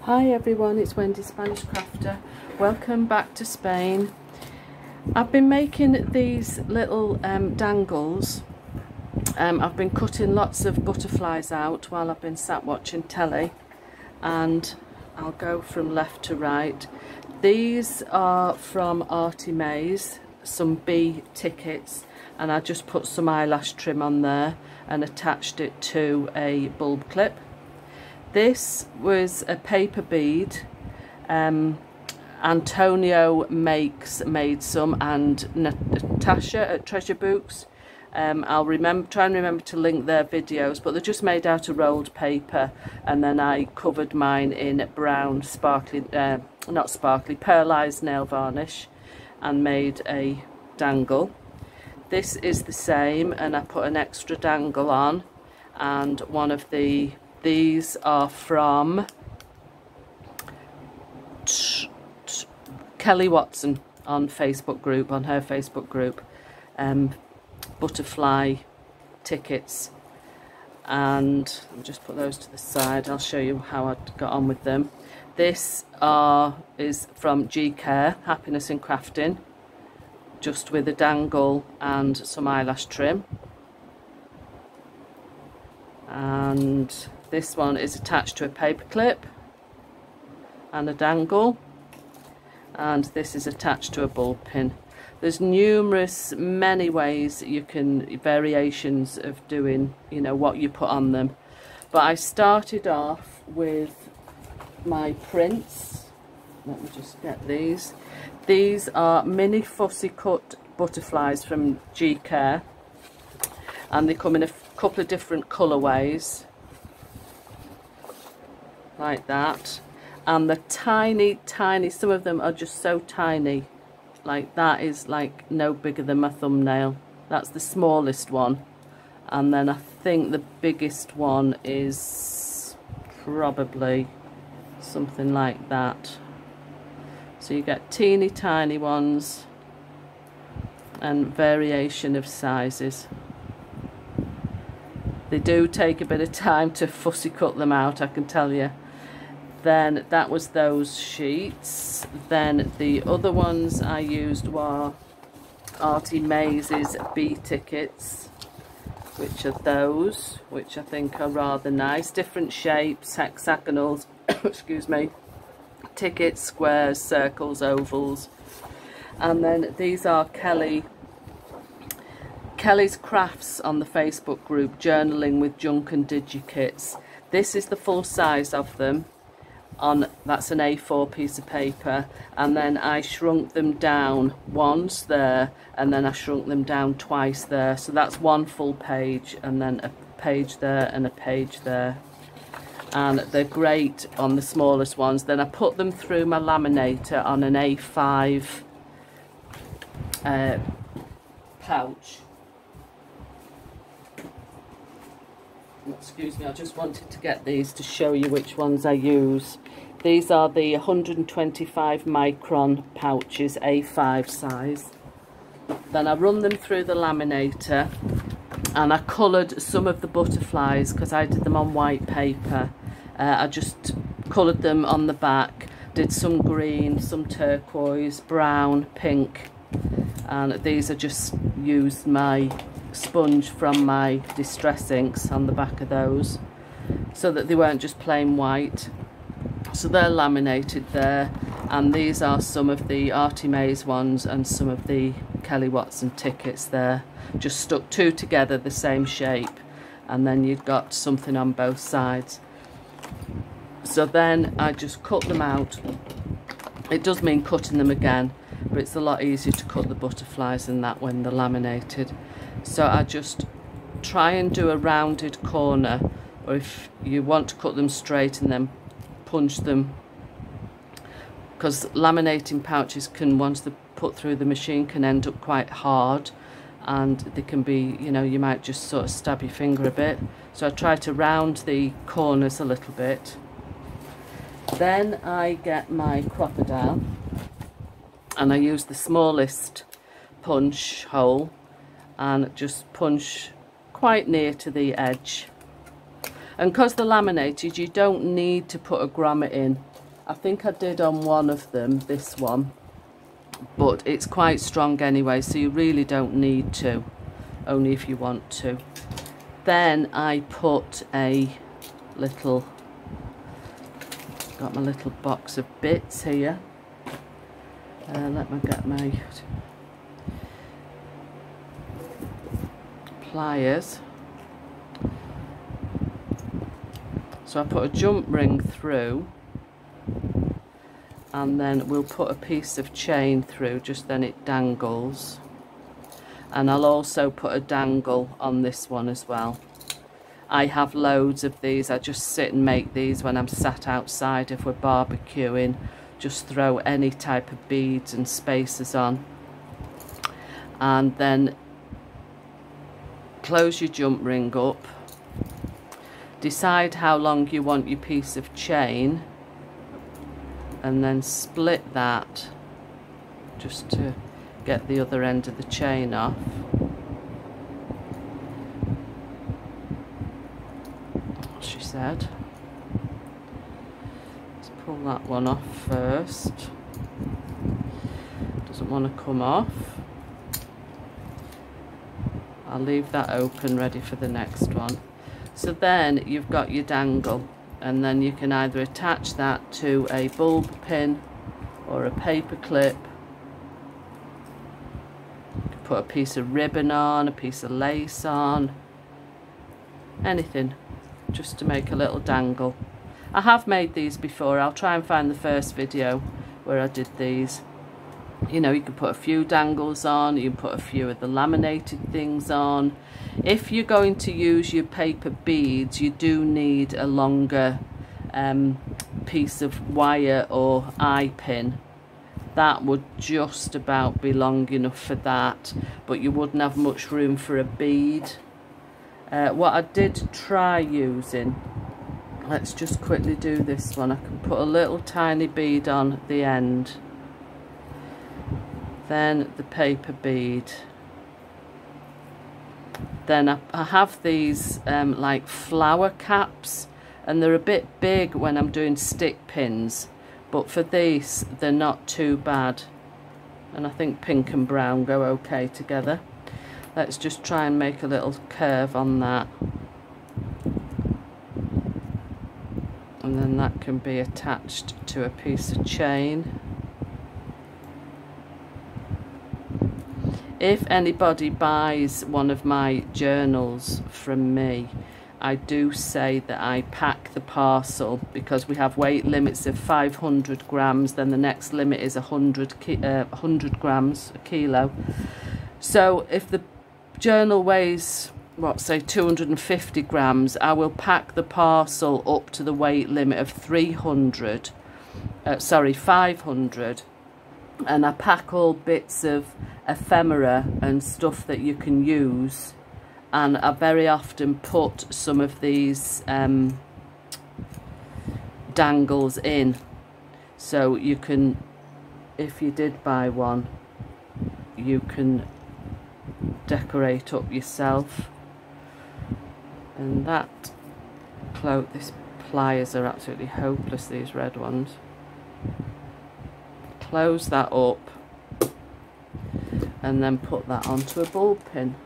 Hi everyone, it's Wendy Spanish Crafter. Welcome back to Spain. I've been making these little dangles. I've been cutting lots of butterflies out while I've been sat watching telly, and I'll go from left to right. These are from Artie Mays, some bee tickets, and I just put some eyelash trim on there and attached it to a bulb clip. This was a paper bead. Antonio made some, and Natasha at Treasure Books. I'll try and remember to link their videos, but they're just made out of rolled paper, and then I covered mine in brown sparkly, not sparkly, pearlized nail varnish, and made a dangle. This is the same, and I put an extra dangle on, and one of these are from Kelly Watson on her Facebook group, butterfly tickets, and I'll just put those to the side. I'll show you how I got on with them. This is from G Care, Happiness in Crafting, just with a dangle and some eyelash trim. And this one is attached to a paper clip and a dangle, and this is attached to a ball pin. There's many ways you can, variations of doing, you know, what you put on them. But I started off with my prints. Let me just get these. These are mini fussy cut butterflies from G Care, and they come in a couple of different colourways, like that. And the tiny, some of them are just so tiny, like that is like no bigger than my thumbnail. That's the smallest one, and then I think the biggest one is probably something like that. So you get teeny tiny ones and variation of sizes. They do take a bit of time to fussy cut them out, I can tell you. Then that was those sheets. Then the other ones I used were Artie Mays's bee tickets, which are those, which I think are rather nice. Different shapes, hexagonals, excuse me, tickets, squares, circles, ovals. And then these are Kelly's Crafts on the Facebook group, Journaling with Junk and Digikits. This is the full size of them. That's an A4 piece of paper, and then I shrunk them down once there, and then I shrunk them down twice there, so that's one full page, and then a page there and a page there. And they're great on the smallest ones. Then I put them through my laminator on an A5 pouch. Excuse me, I just wanted to get these to show you which ones I use. These are the 125 micron pouches, A5 size. Then I run them through the laminator, and I coloured some of the butterflies because I did them on white paper. I just coloured them on the back, did some green, some turquoise, brown, pink, and these are just used my sponge from my distress inks on the back of those, so that they weren't just plain white. So they're laminated there, and these are some of the Artie Mays ones and some of the Kelly Watson tickets there, just stuck two together the same shape, and then you've got something on both sides. So then I just cut them out. It does mean cutting them again, but it's a lot easier to cut the butterflies than that when they're laminated. So I just try and do a rounded corner, or if you want to cut them straight and then punch them, because laminating pouches can, once they're put through the machine, can end up quite hard, and they can be, you know, you might just sort of stab your finger a bit. So I try to round the corners a little bit. Then I get my crocodile, and I use the smallest punch hole and just punch quite near to the edge. And because they're laminated, you don't need to put a grommet in. I think I did on one of them, this one, but it's quite strong anyway, so you really don't need to, only if you want to. Then I put a little, got my little box of bits here. Let me get my pliers. So I put a jump ring through, and then we'll put a piece of chain through, just then it dangles. And I'll also put a dangle on this one as well. I have loads of these. I just sit and make these when I'm sat outside if we're barbecuing. Just throw any type of beads and spacers on. And then close your jump ring up. Decide how long you want your piece of chain, and then split that just to get the other end of the chain off. She said. Let's pull that one off first. Doesn't want to come off. I'll leave that open, ready for the next one. So then you've got your dangle, and then you can either attach that to a bulb pin or a paper clip. You can put a piece of ribbon on, a piece of lace on, anything, just to make a little dangle. I have made these before. I'll try and find the first video where I did these. You know, you can put a few dangles on, you can put a few of the laminated things on. If you're going to use your paper beads, you do need a longer piece of wire or eye pin. That would just about be long enough for that, but you wouldn't have much room for a bead. What I did try using, let's just quickly do this one. I can put a little tiny bead on the end, then the paper bead. Then I have these like flower caps, and they're a bit big when I'm doing stick pins, but for these they're not too bad, and I think pink and brown go okay together. Let's just try and make a little curve on that, and then that can be attached to a piece of chain. If anybody buys one of my journals from me, I do say that I pack the parcel, because we have weight limits of 500 grams, then the next limit is 100 grams, a kilo. So if the journal weighs, what, say 250 grams, I will pack the parcel up to the weight limit of 500, and I pack all bits of ephemera and stuff that you can use, and I very often put some of these dangles in, so you can, if you did buy one, you can decorate up yourself. And that these pliers are absolutely hopeless, these red ones. Close that up and then put that onto a bulb pin.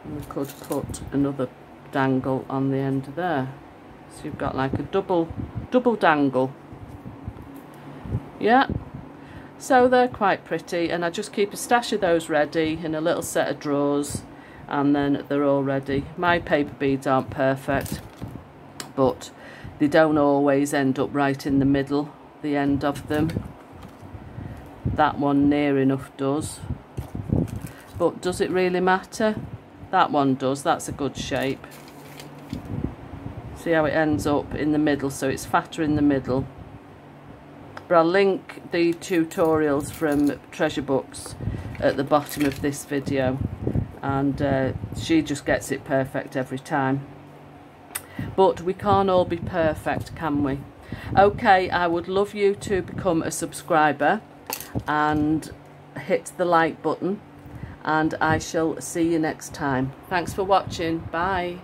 And we could put another dangle on the end there, so you've got like a double dangle. Yeah, so they're quite pretty, and I just keep a stash of those ready in a little set of drawers, and then they're all ready. My paper beads aren't perfect, but they don't always end up right in the middle, the end of them. That one near enough does, but does it really matter? That one does. That's a good shape. See how it ends up in the middle, so it's fatter in the middle. But I'll link the tutorials from Treasure Books at the bottom of this video, and she just gets it perfect every time. But we can't all be perfect, can we? Okay, I would love you to become a subscriber and hit the like button, and I shall see you next time. Thanks for watching. Bye.